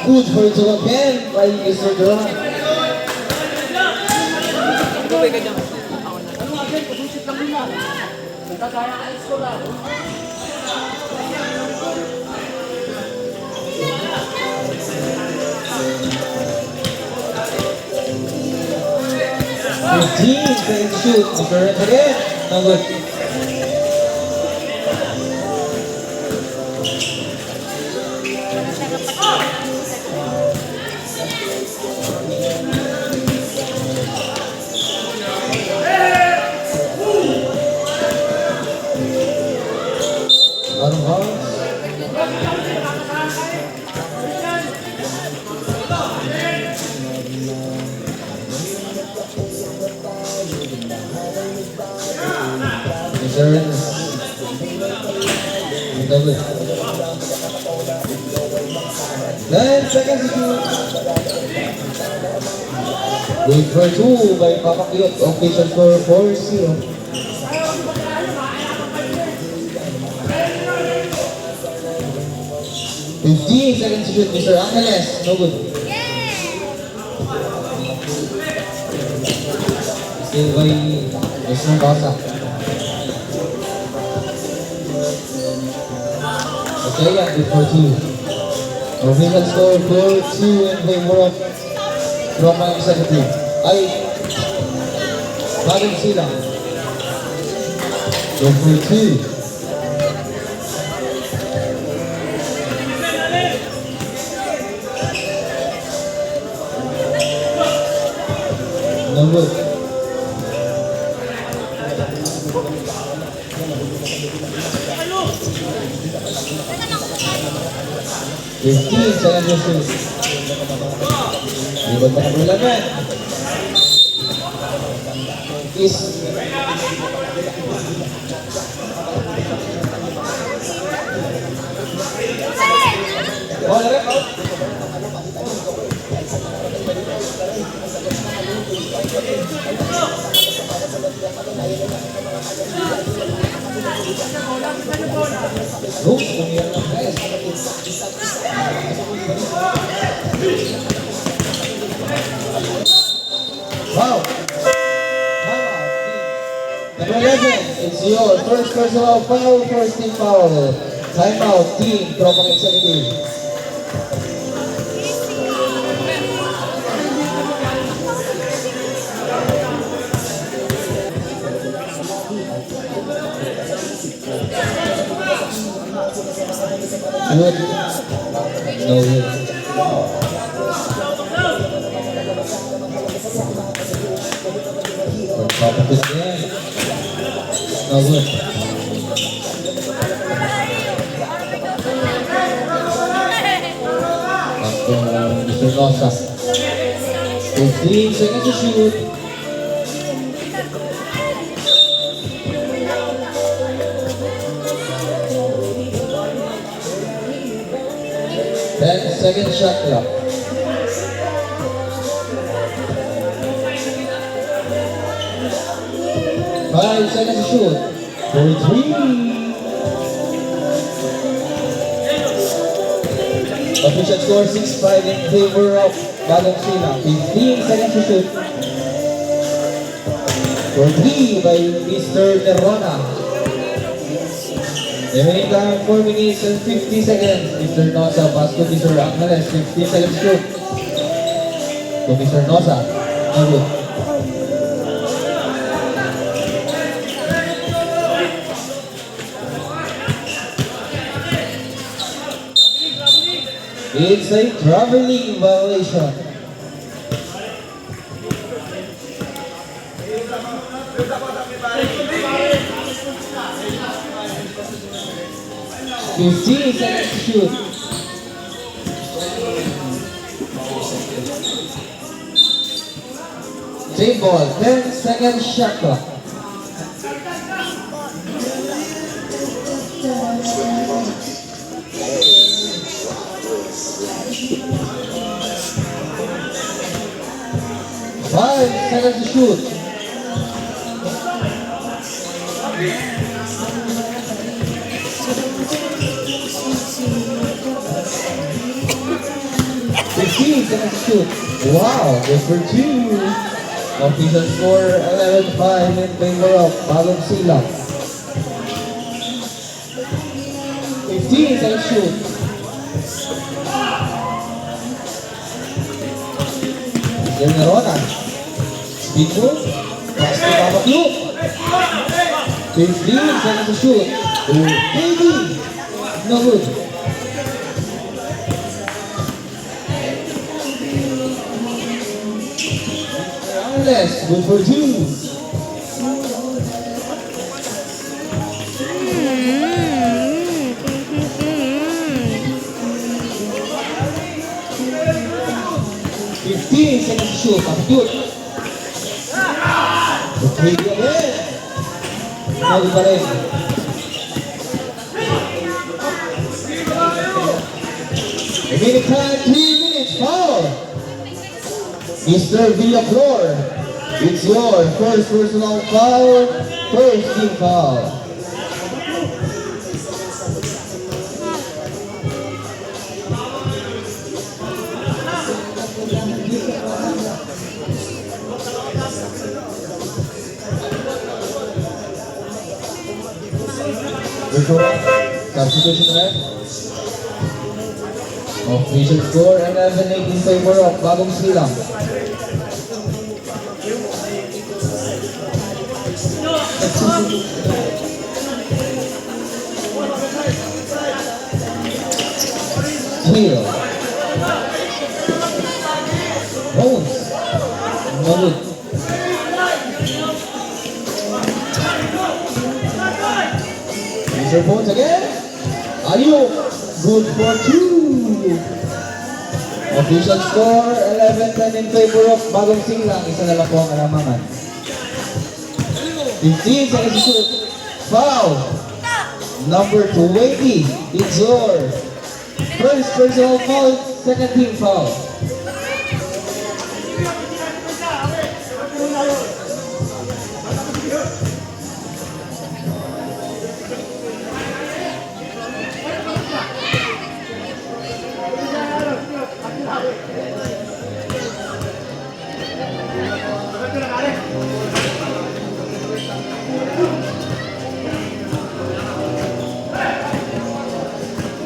Good for two again by Mr. Duran. Gawin ka dyan. Ano nga dyan? Pag-usip lang nila. Nagkakaya ka alis ko lang. 15, second shoot. Correct again. No good. Out of bounds. Return. Double. 9 seconds to shoot. Good for two by Papa Kiyot. Official score 4-0. 15 seconds to shoot, Mr. Angeles. No good. Still by Mr. Basa. Okay, yeah, good for two. Official score 4-2 in favor of Roma Executive. Ay, bagong sila. Go for two. No good. 15 seconds to shoot. Libot pa ng laban. Is oh, laban out. Oops, umiyak na guys. Wow. Number 11, it's your first personal foul, first team foul. Timeout, team, Tropang Executive. Good. No good. Top of his game. No good. Mr. Nosa. 15 seconds to shoot. Second shot clock. 5 seconds to shoot. For three. Official score 6-5 in favor of Bagong Sina. 15 seconds to shoot. For three by Mr. Nerona. Remaining time 4 minutes and 50 seconds. Mr. Nosa pass to Mr. Angeles. 15 seconds shoot. To Mr. Nosa. No good. It's a traveling violation. Fifteen seconds to shoot. Same ball. 10 seconds shot clock. Five seconds to shoot. seconds to shoot. Wow, good for 2. Official score 11-5 in favor of Bagong Silang. 15 seconds to shoot. Mr. Nerona. Speed move. Pass to Papa Cube. 15 seconds to shoot. To KD. No good. Angeles, good for 2. Fifteen seconds to shoot. Pag-shoot. Okay, again. Nagod pa rin. Remaining time, 3 minutes. Foul. Mr. Villaflor, it's your first personal foul, first team foul. Substitution ref. Official score 11-8 in favor of Bagong Silang. Hill. Bones. Malud. Mr. Bones again. Ayuk. Good for 2. Official score 11-10 in favor of Bagong Silang. Isa na lang po ang alamangan. 15 seconds to shoot. Foul. Number 20. It's your first personal foul, second team foul.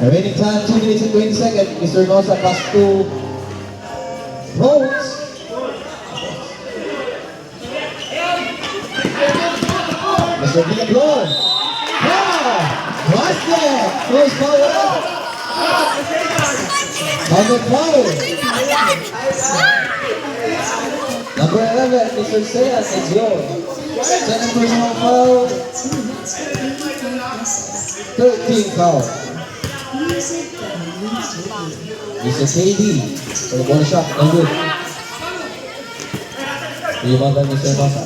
Remaining time 2 minutes and 20 seconds. Mr. Nosa pass to Bones. Mr. Villaflor. Ah! What's that? Close foul out. Bagong foul. Number 11, Mr. Sayan, is yours. Second personal foul. Third team foul. Mr. KD for the ball shot, no good. Rebound by Mr. Nosa.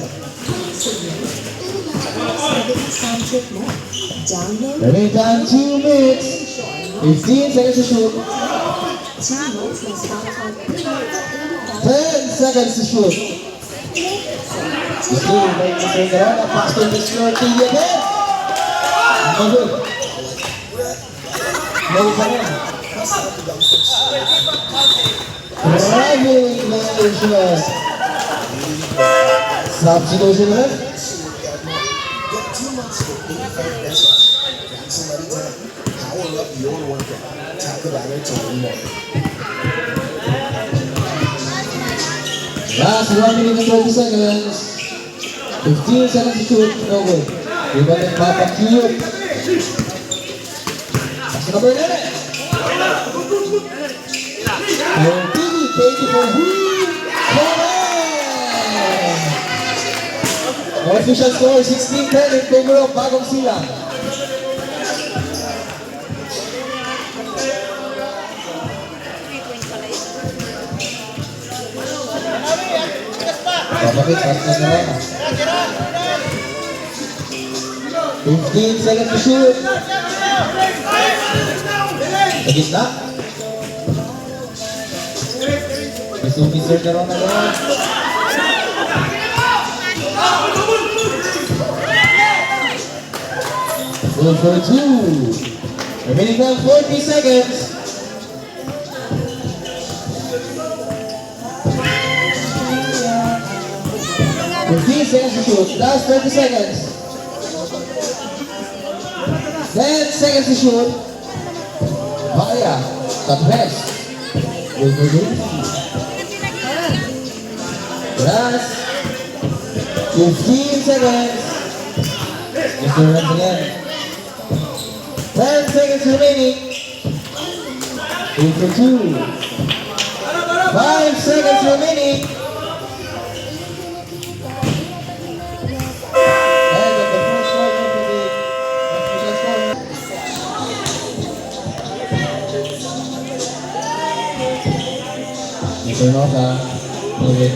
Remaining time 2 minutes, 15 seconds to shoot. 10 seconds to shoot. Still by Mr. Garana, pass to Mr. KD again. No good. No good. Traveling violation. Substitution ref. Get 2 months for 85 pesos. Grab somebody time. Power up your workout. Tap the banner to learn more. Last 1 minute and 30 seconds. 15 seconds to shoot. No good. Rebound by Papa Cube. That's number 11. KD for who? Official score 16-10 in favor of Bagong Silang. Babakit, pass na Nerona. 15 seconds to shoot. Sa gitna. Gusto Mr. Nerona naman. Good for 2. Remaining time 40 seconds. 15 seconds to shoot. Last 30 seconds. 10 seconds to shoot. Makaya. Top best. Good. Last 15 seconds. Mr. Runs again. 10 seconds remaining. 2 for 2. 5 seconds remaining. And at the first quarter of the official score. Mr. Nota, move it.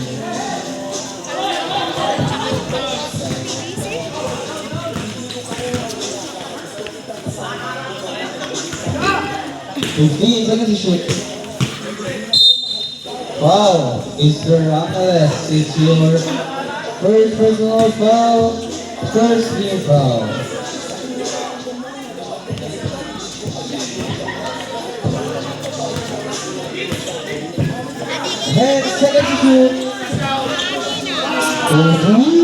Fifteen seconds to shoot. Wow, Mr. Angeles, it's your first personal foul, first team foul. And second to shoot. Ooh.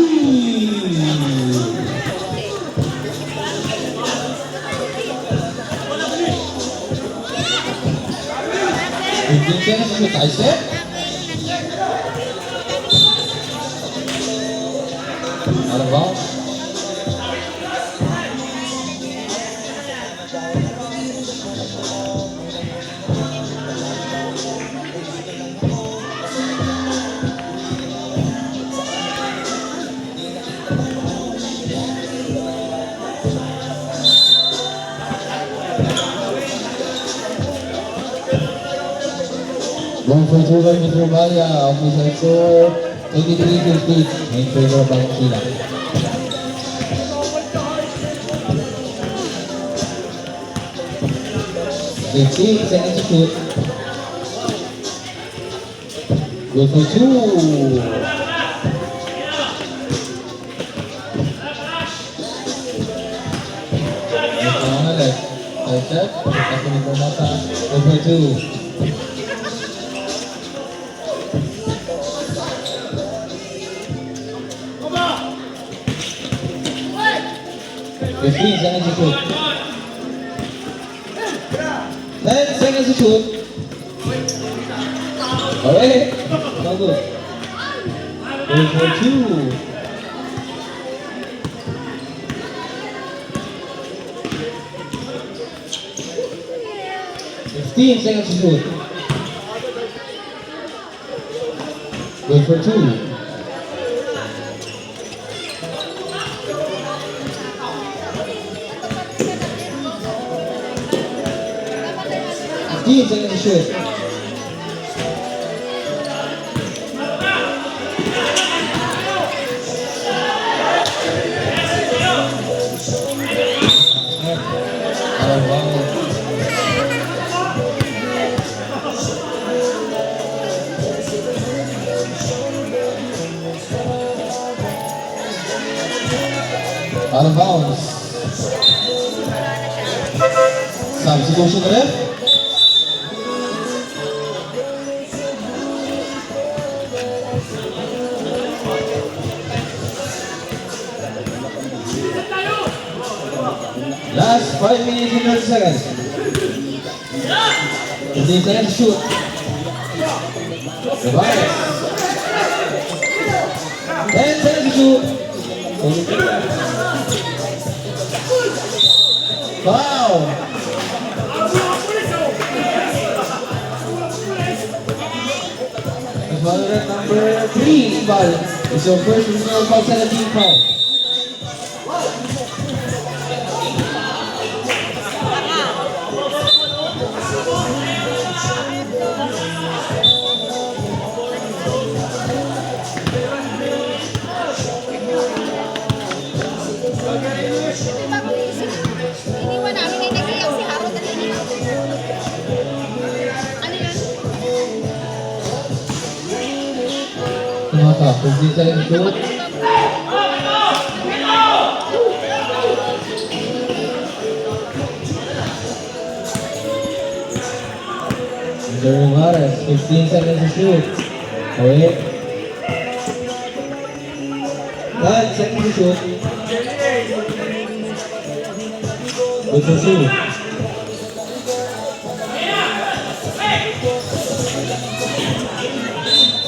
15 seconds to shoot, I said. Out of bounds. One for two by Mr. Malia, official score 23-15 in favor of Bagong Silang. Fifteen seconds to shoot. Good for two. Mr. Angeles, I said, tapos ni Mata, good for two. 15 seconds to shoot. 10 seconds to shoot. Okay, not good. Good for two. 15 seconds to shoot. Good for two. 15 seconds to shoot. Out of bounds. Out of bounds. Substitution na rin. Last 5 minutes and 30 seconds. 15 seconds to shoot. Revive. 10 seconds to shoot. Foul. Valorant number 3, Bal. It's your first personal foul, 17 foul. Iniwan namin ay nag-iyak si Harold na nila. Ano yun? Tumata, 15 seconds to shoot. Mr. Rivares, 15 seconds to shoot. Okay. 10 seconds to shoot. Good for 2.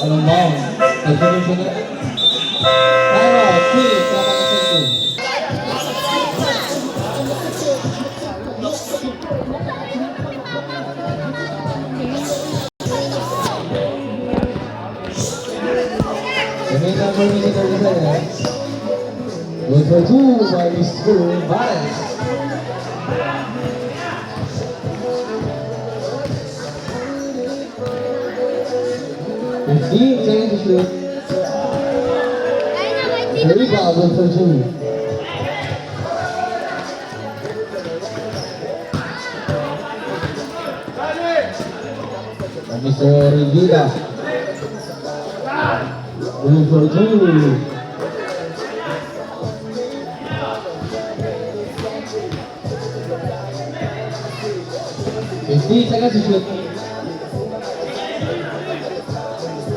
Anong bound? Nag-finish na. Para, 3, kapag-second. Remain number 30 seconds. Good for 2 by Mr. Valens. Fifteen seconds to shoot. The rebound, good for 2. And Mr. Rivera. Good for 2. Fifteen seconds to shoot.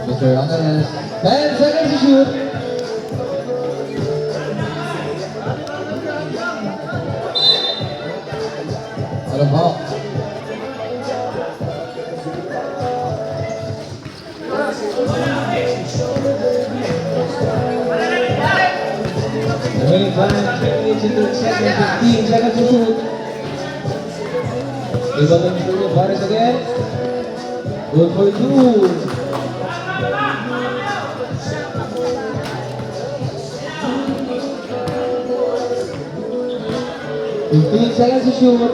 Mr. Angeles. 10 seconds to shoot. Out of ball. Remaining time, 3 minutes and 30 seconds, 15 seconds to shoot. Rebound of Mr. Valles again. Good for 2. 15 seconds to shoot.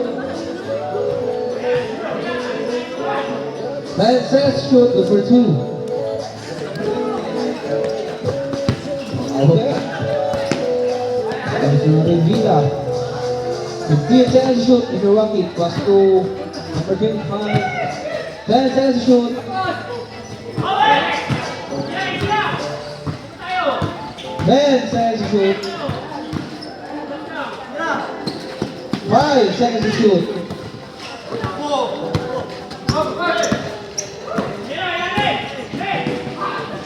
10 seconds to shoot, good for 2. Okay. Mr. Rivera. 15 seconds to shoot, Mr. Waki, pass to number 25. 10 seconds to shoot. 10 seconds to shoot. 5 seconds to shoot.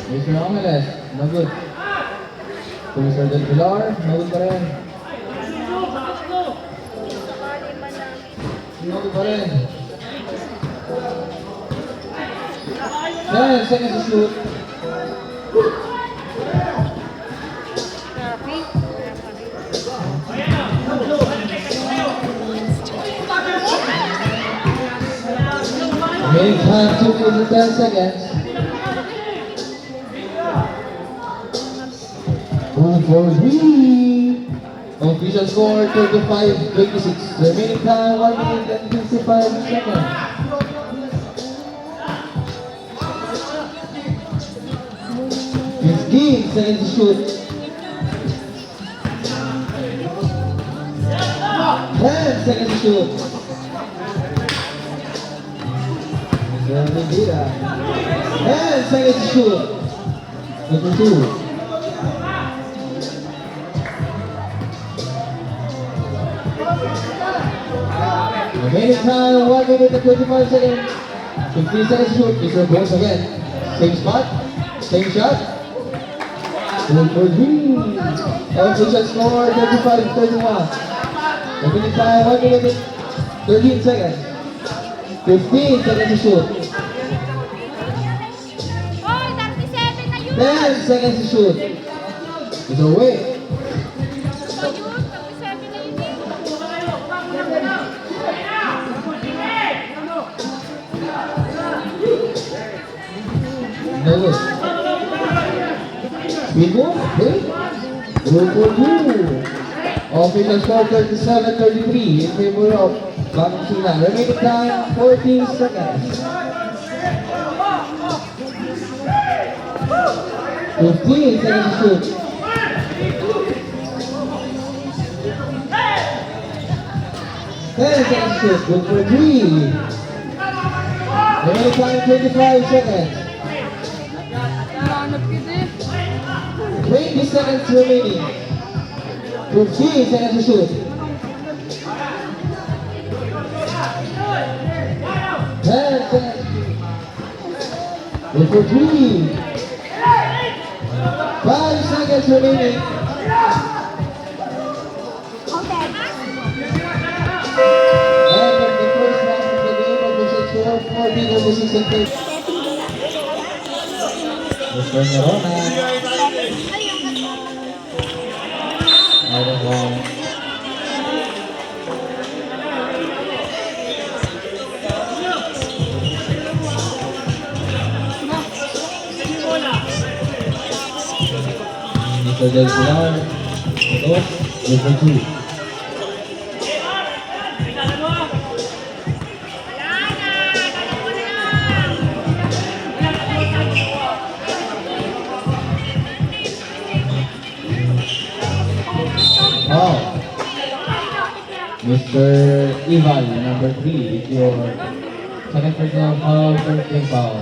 Mr. Angeles, no good. To Mr. Del Pilar, no good pa rin. No good pa rin. 10 seconds to shoot. Remaining time 2 minutes and 10 seconds. Good for 3. Official score 35-26. Remaining time 1 minute and 55 seconds. 15 seconds to shoot. 10 seconds to shoot. Rivera. 10 seconds to shoot. Good for 2. Remaining time 1 minute and 25 seconds. 15 seconds to shoot. Mr. Bones again. Same spot. Same shot. Good for 3. Official score 35-31. Remaining time 1 minute and 13 seconds. 15 seconds to shoot. 10 seconds to shoot. It's away. No good. Speed move. Okay. Good for 2. Official score 37-33 in favor of Bagong Silang. Remaining time 14 seconds. 15 seconds to shoot. 10 seconds to shoot. Good for 3. Remaining time 25 seconds. 20 seconds remaining. 15 seconds to shoot. 10 seconds. Good for 3. 5 seconds remaining. 36 and 8. Mr. Nerona. Out of line. Mr. Del Pilar. Dos. Number 2. Oh. Mr. Ival, number 3, is your second personal foul, first team foul.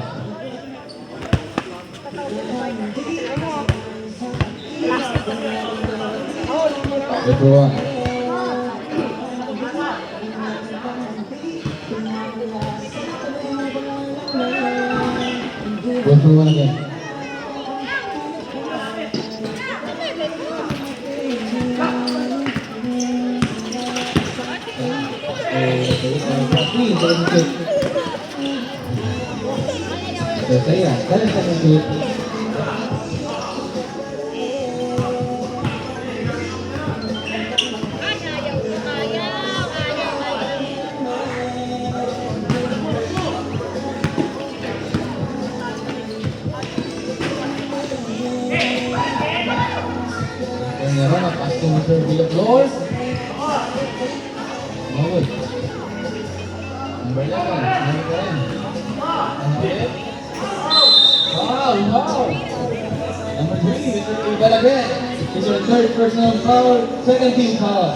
Number 1. Go through one again. Saya, kalian akan shoot. Nerona pass to Mr. Villaflor. No good. Number 11, number 10. Wow! Number 3, Mr. Ival again. It's your third personal foul, second team foul.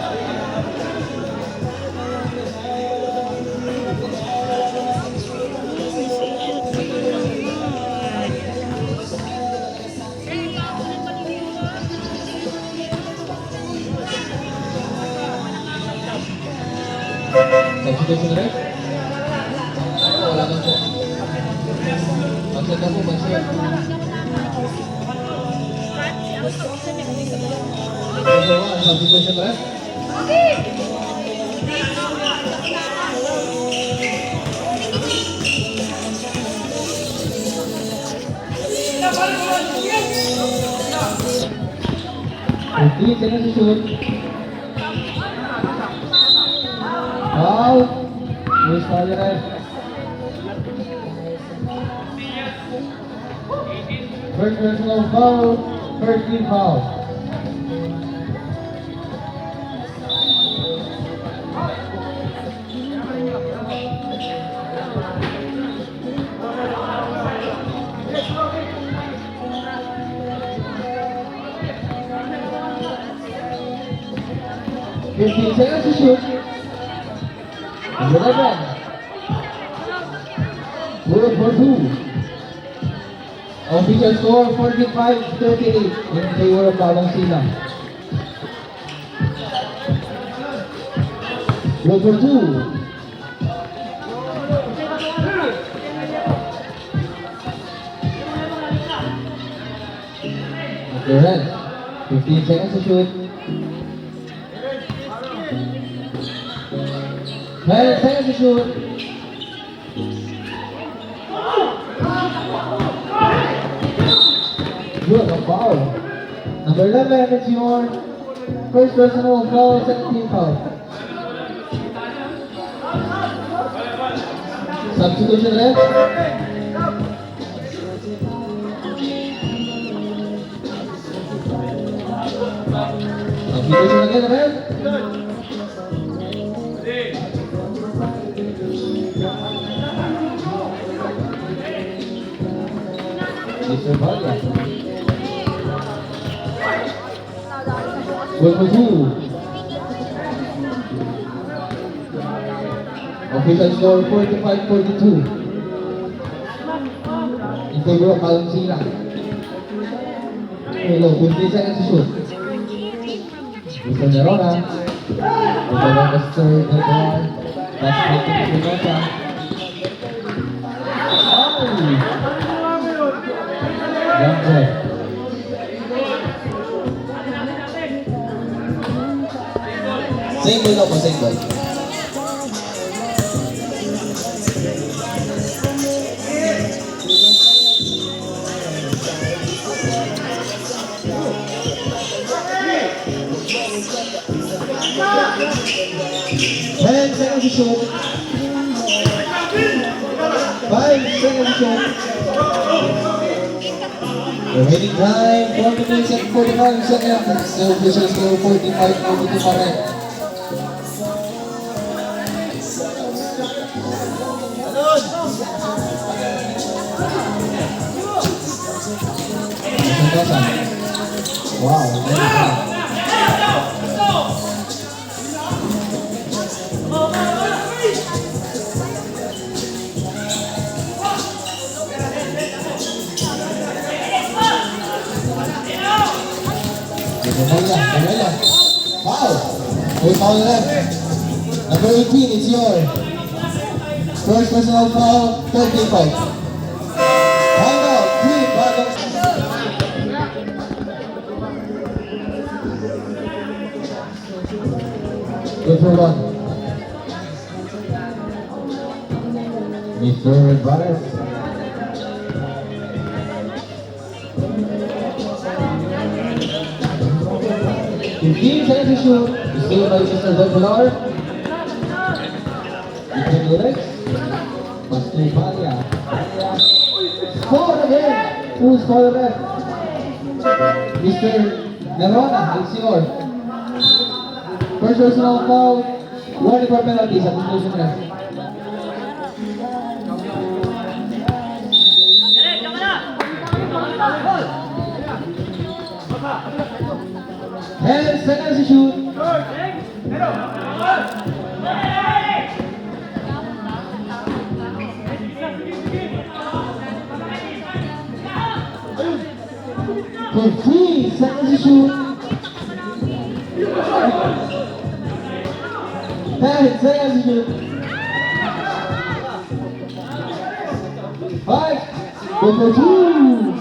Substitution na rin? Wala kang po. Mag-set na po, mag-set. Substitution na rin? Okay, second to shoot. Wow! Miss Valerie. First personal foul, first team foul. Fifteen seconds to shoot. Number 11. Good for 2. Official score 45-38 in favor of Balong Silang. Good for 2. Mr. Red. 15 seconds to shoot. 10 seconds to shoot. Good, a foul. Number 11 is your first personal foul, second team foul. Substitution left. Substitution again, left. Mr. Varga. Good for 2. Official score 45-42. In favor of Balong Silang. Hello, 15 seconds to shoot. Mr. Nerona. Mr. Lancaster, Nerona. That's 15 to Nerona. Young boy. Same boy na po, same boy. shoot. 5 seconds shoot. Remaining time, 4 minutes and 45 seconds. The official score 45-42 pa rin. Wow, very good. Gamela. Foul. Full foul left. Number 18, it's your first personal foul, 30 foul. Time out, 3 battles. Good for one. Mr. Barres. Fifteen seconds to shoot. Still by Mr. Dollar. Between the legs. Pass to Valia. Score again. Who's score left? Mr. Nerona, Alcior. First personal foul. 1 for penalty sa conclusion ref. And seconds to shoot. For 3 seconds to shoot. 10 seconds to shoot. 5. Go for 2.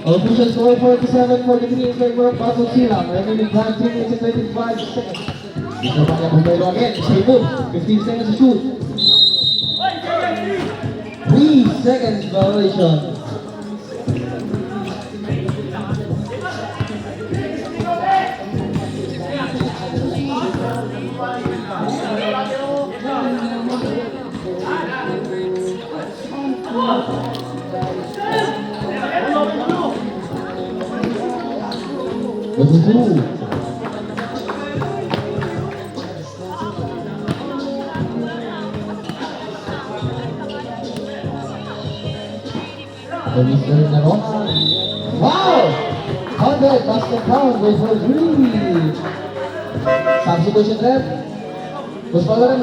Official score 47-43 in favor of Bato Silang. Remaining time 2 minutes and 25 seconds. Mr. Valia Bumbero again. Stay move. 15 seconds to shoot. 3 seconds violation. What to do? Mr. Nerona. Wow! 100 basket count, go for 3. Substitution rep. Who's following?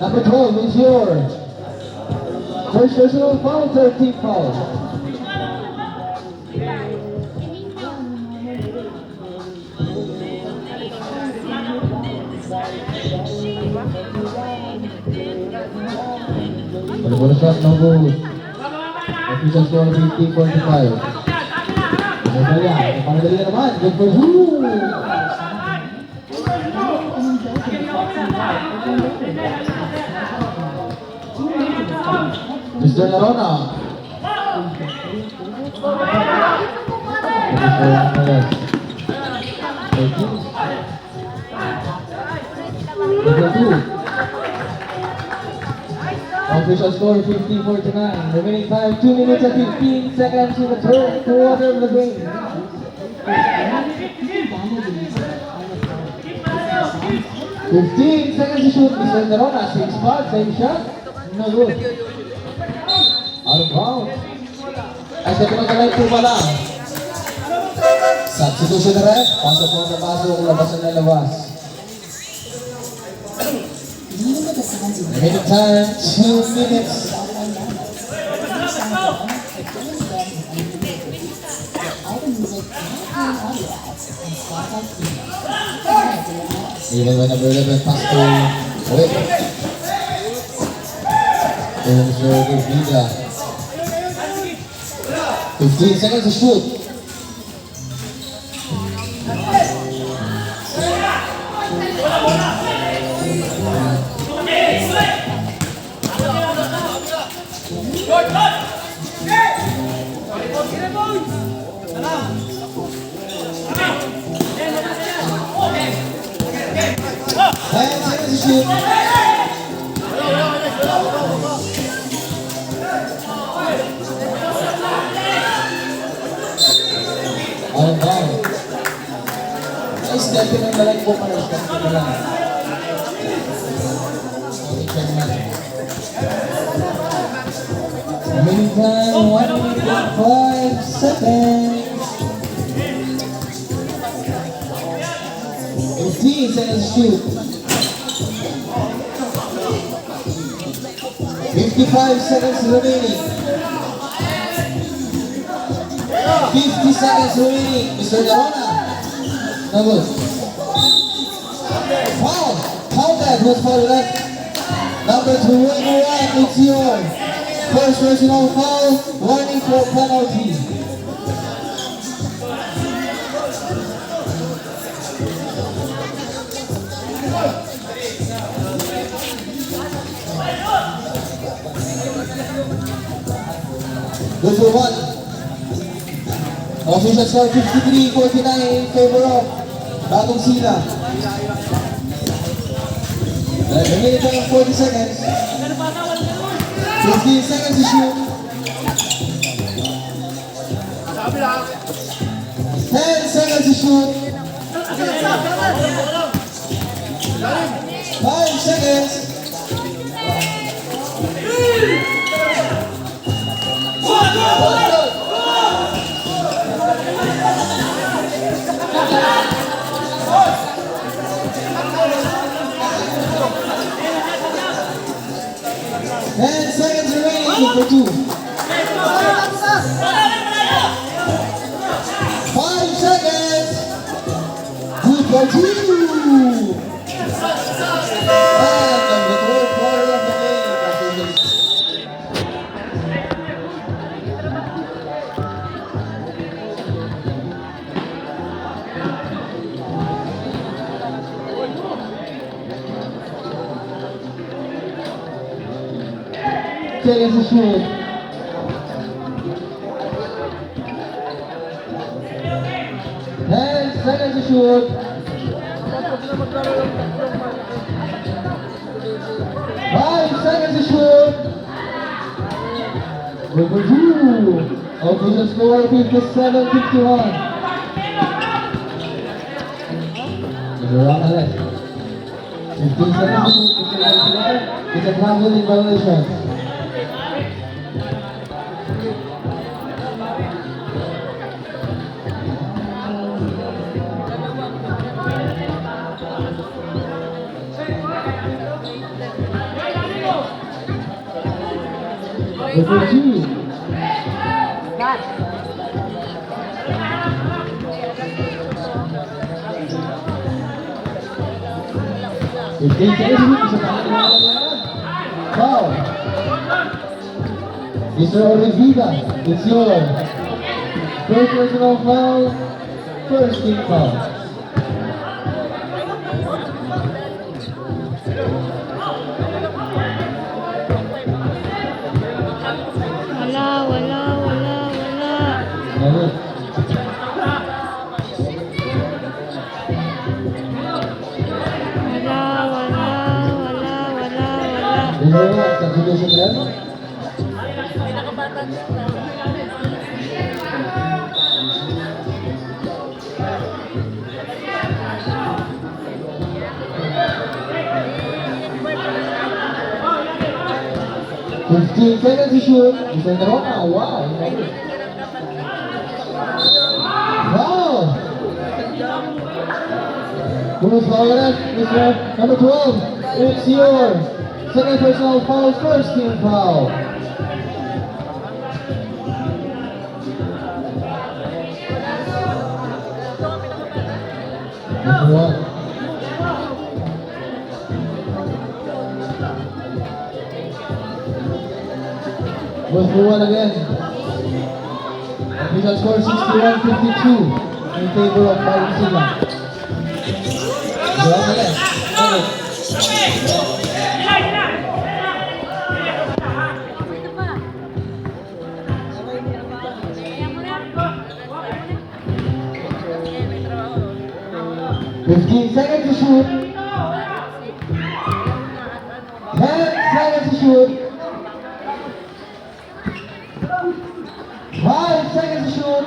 Number 12 is your first personal foul, 13 foul. Volleyball shot, no good. Official score 50-45. Magalya, pangadali na naman. Good for two. Mr. Nerona. Mr. Angeles. 13. Good for two. Official score 50-49. Remaining time 2 minutes and 15 seconds in the third quarter of the game. 15 seconds to shoot. Mr. Nerona, 6 spots, same shot. No good. Out of bounds. Ay, sa pinagkalay po pala. Substitution na rin. Pasok po na pasok. Labasan na labas. Remaining time, 2 minutes. Even when number 11 pass to Wick. Mr. Vida. 15 seconds to shoot. And seconds to shoot. Out of bounds. Nice step in ang balag po para sa step lang. Okay, check natin. Remaining time, 1 minute and 5 seconds. 15 seconds to shoot. 55 seconds remaining. 50 seconds remaining. Mr. Garona. No good. Foul. Count that. Who's foul left? Number 21. It's your first personal foul. Warning for penalty. Good for one. Official score 53-49 in favor of Bagong Sila. Remaining time of 40 seconds. 15 seconds to shoot. 10 seconds to shoot. 5 seconds. And seconds remaining for 2. 5 seconds. Good for 2. And the third quarter of the game. Seconds to shoot. 10 seconds to shoot. 5 seconds to shoot. Number 2. Official score 57-51. There's a round left. 15 seconds to shoot. It's a traveling violation. Number 2. Foul. Mr. Oliviva, it's your first personal foul, first team foul. Wala. Ano? Dalawa, substitution ref. Fifteen seconds to shoot. Mr. Garona, wow. Wow. Who's foul? Mr. Number 12. It's your second personal foul, first team foul. Number 1. Goes for one again. Official score 61-52 in favor of Bagong Sila. Go again. Go. 15 seconds to shoot. seconds to shoot. 5 seconds to shoot.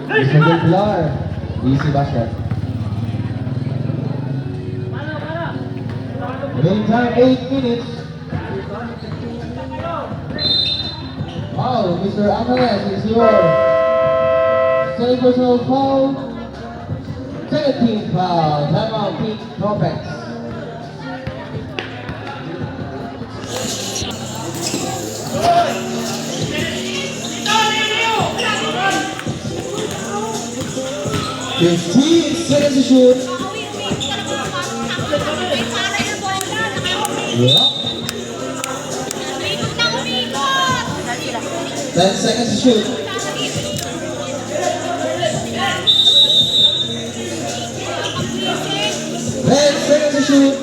Mr. Del Pilar. Easy basket. Remaining time 8 minutes. Foul, Mr. Angeles, is your second personal foul. Second team foul. Timeout, Pete Tropex. Fifteen seconds to shoot. Yeah. 10 seconds to shoot. 10 seconds to shoot.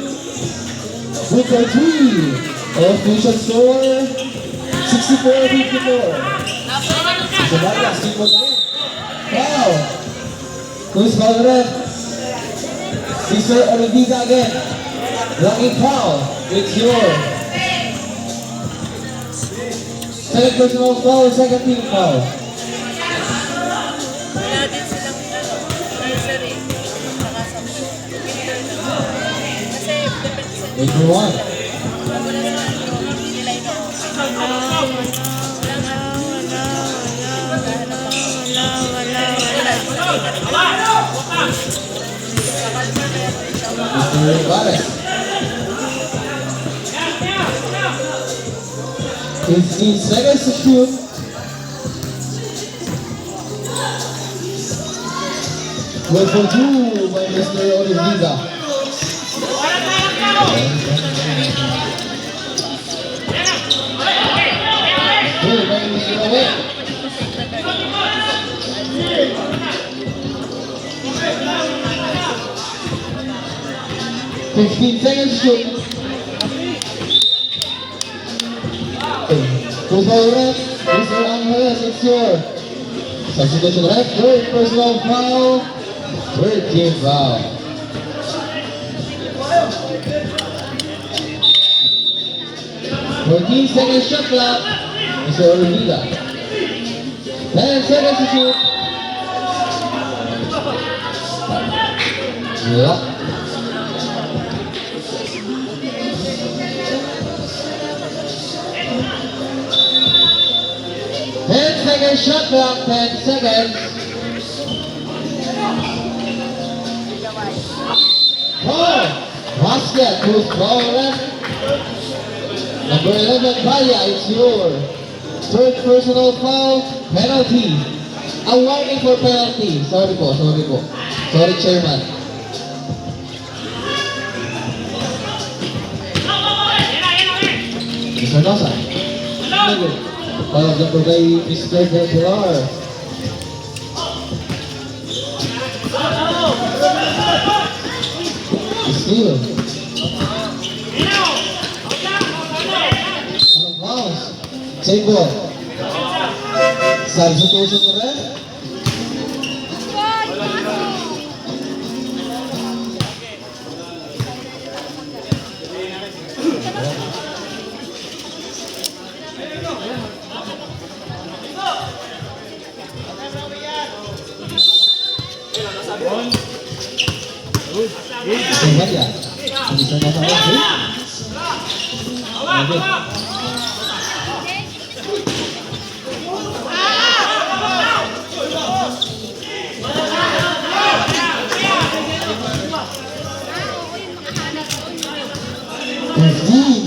Good for 3. Official score 64-54. Sabagay, simple again. Foul. Who's foul ref? Mr. Oliviga again. Blocking foul. It's your second personal foul, second team foul. Wala din silang nursery. Saka sa kasi depende sa 8 for 1. wala sa nila ito. Mr. Rivales. 15 seconds to shoot. Good for 2 by Mr. Oliviga. Good by Mr. Owe. Fifteen seconds to shoot. Who's the ref? Mr. Angeles, it's your substitution ref. Third personal foul. Third team foul. 14 seconds shot clock. Mr. Oliviga. 10 seconds to shoot. Yeah. Second shot clock, 10 seconds. Oh, basket, who's foul left? Number 11, Baya, it's your third personal foul, penalty. A warning for penalty. Sorry po. Sorry, Chairman. Mr. Nosa. Foul number by Mr. Del Pilar. Steal. Anong fouls? Same ball. Substitution na rin. Sehingga ya, bisa nasa lagi. Lanjut.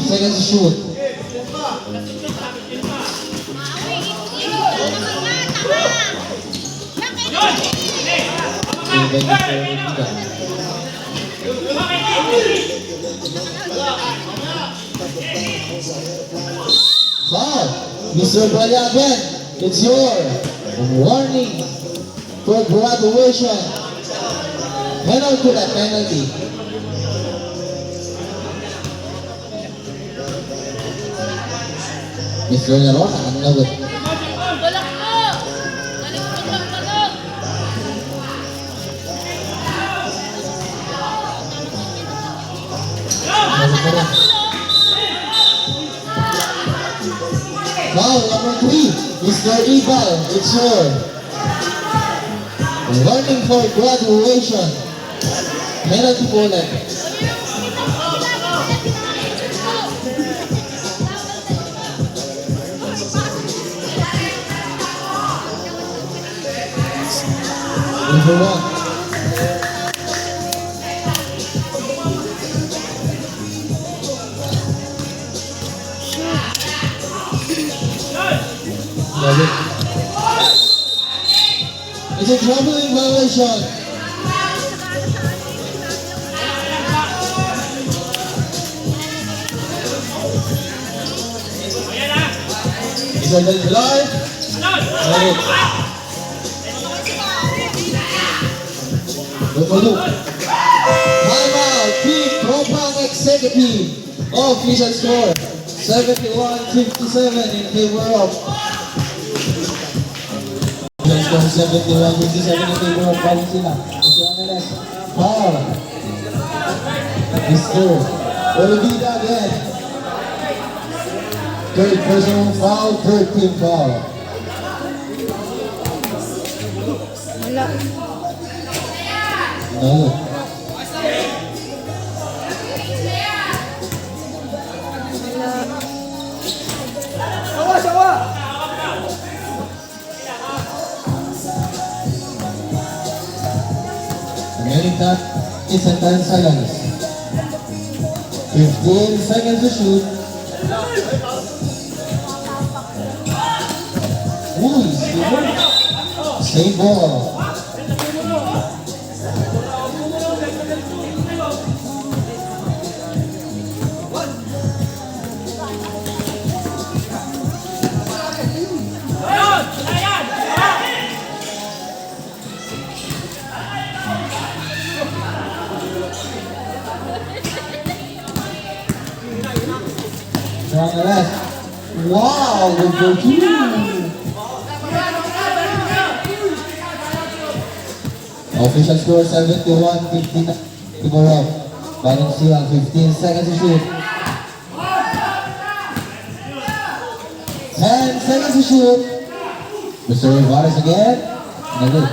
Seconds to shoot. Foul, Mr. Baya again. It's your warning for graduation. Penalty that penalty. Mr. Nerona, ano na ba? Balak mo! Galing lang balak! Foul number 3, Mr. Ibal, it's your running for graduation. Penalty bullet. Number 1. It's a troubling violation. It's a red flag. Number 2. Timeout. Team Tropang Executive. Official score 71-57 in favor of. Official score 71-57 in favor of Valentina. Mr. Angeles. Foul. Mr. Olivida again. Third personal foul, third team foul. Wala. No. Remaining that is a 10 seconds. 15 seconds to shoot. Ooh, same ball. On the left. Wow, good goal too. Official score 71-59. Timorov. Valencia 15 seconds to shoot. 10 seconds to shoot. Mr. Rivas again. No good.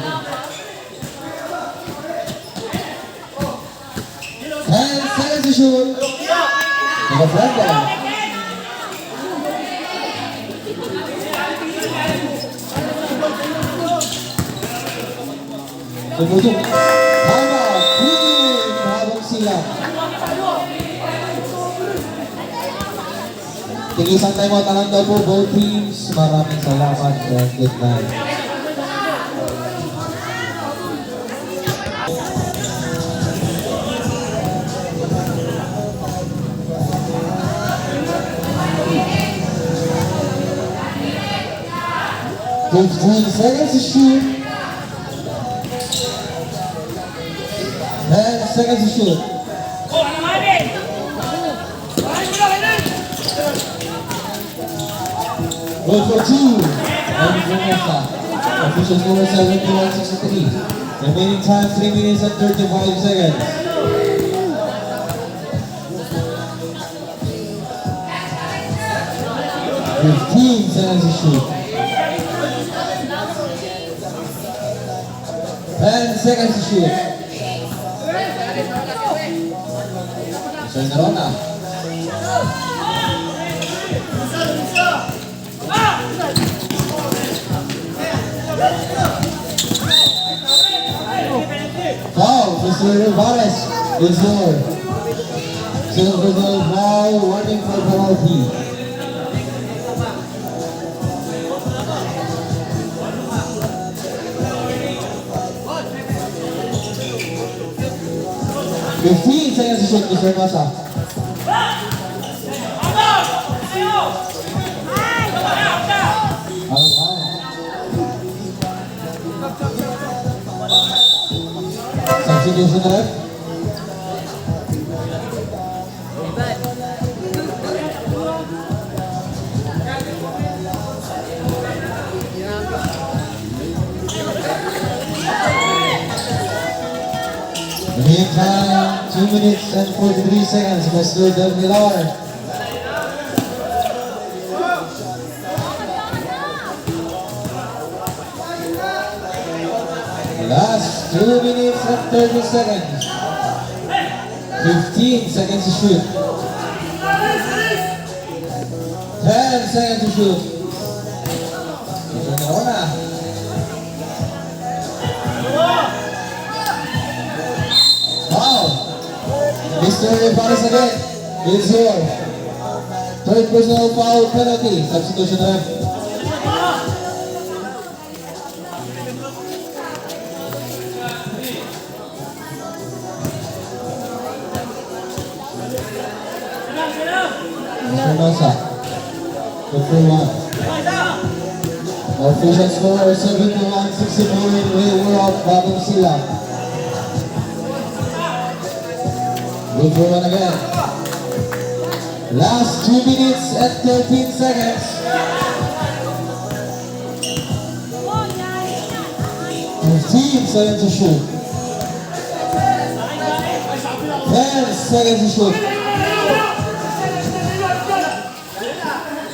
10 seconds to shoot. Take a flag down. Tumutok. Tama. Habang sila. Tigisan tayo mo. Tangan daw po both teams. Maraming salamat and good night. Fifteen seconds to shoot. 10 seconds to shoot. Good for 2. And Vanessa. Official score 71-63. Remaining time 3 minutes and 35 seconds. Fifteen seconds to shoot. 10 seconds to shoot. Mr. Nerona. Foul, Mr. Rivas is there. Silver goal foul, warning for penalty. Fifteen seconds to shoot, Mr. Masa. Substitution ref. Meantime, 2 minutes and 43 seconds, Mr. Del Pilar. Last 2 minutes and 30 seconds. 15 seconds to shoot. 10 seconds to shoot. Mr. Nerona. Wow. Mr. Paris again. It's your third personal foul penalty. Substitution ref. Masa. The free one. Official score 71-64 in favor of Bagong Sila. Good for one again. Last 2 minutes and 13 seconds. 15 seconds to shoot. 10 seconds to shoot.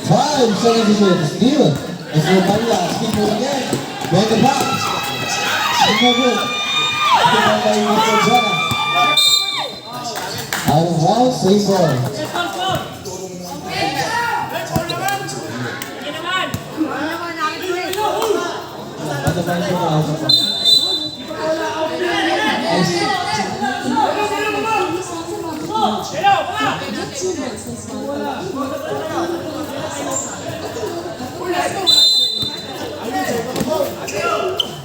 5 seconds to shoot. Steal. It's your Bangla. Speak for again. Go in the box. It's no good. Out of bounds, safe ball.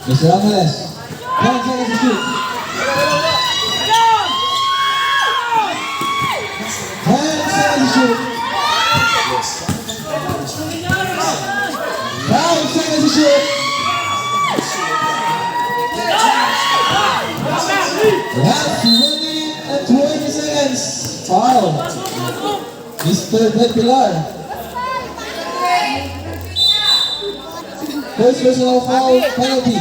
Mr. Angeles, 10 seconds to shoot. 10 seconds to shoot. 5 seconds to shoot. Last 1 minute and 20 seconds. Foul. Mr. Del Pilar. First personal foul penalty.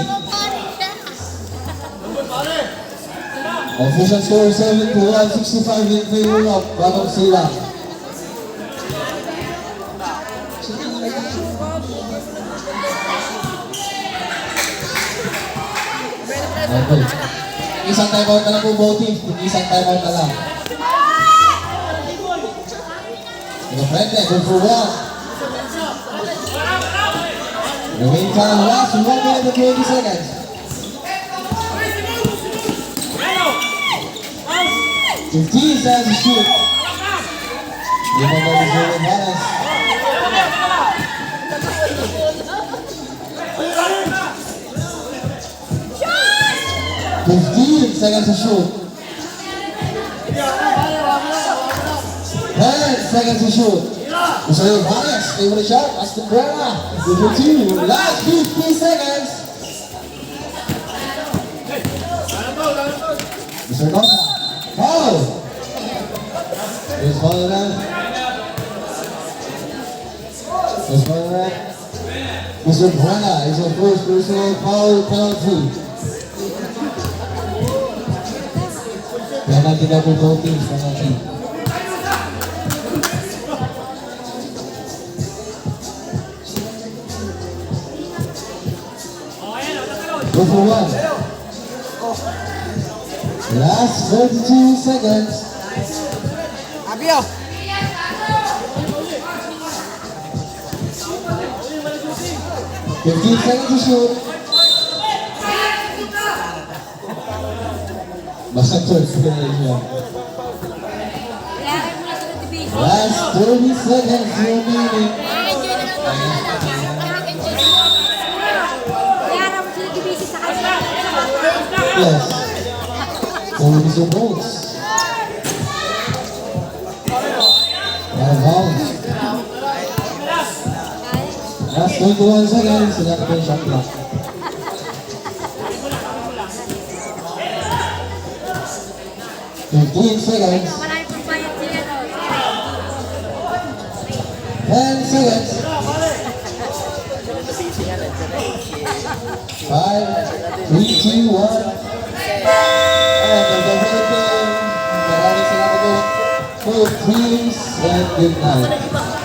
Official score 71-65 in favor of Bagong Sila. Okay. Isang timeout na lang po both teams. Isang timeout na lang. Frente, good for one. Remain time last 1 minute and 20 seconds. 15 seconds to shoot. Lima ba yung zero balance? 15 seconds to shoot. 10 seconds to shoot. Mr. Vargas, favorite shot, Aston Brera. Number 2, last 50 seconds. Mr. Costa, foul. Here's foul again. Here's foul again. Mr. Brera is your first personal foul penalty. Penalty na po both teams, penalty. Go for one. Last 32 seconds. Abio! 15 seconds to shoot. Basta first penalty. Last 30 seconds remaining. Yes. For Mr. Bolts. Out of bounds. Last 21 seconds. Sila ka shot clock. Fifteen seconds. 10 seconds. 5, 3, 2, 1. And the Peace and good night.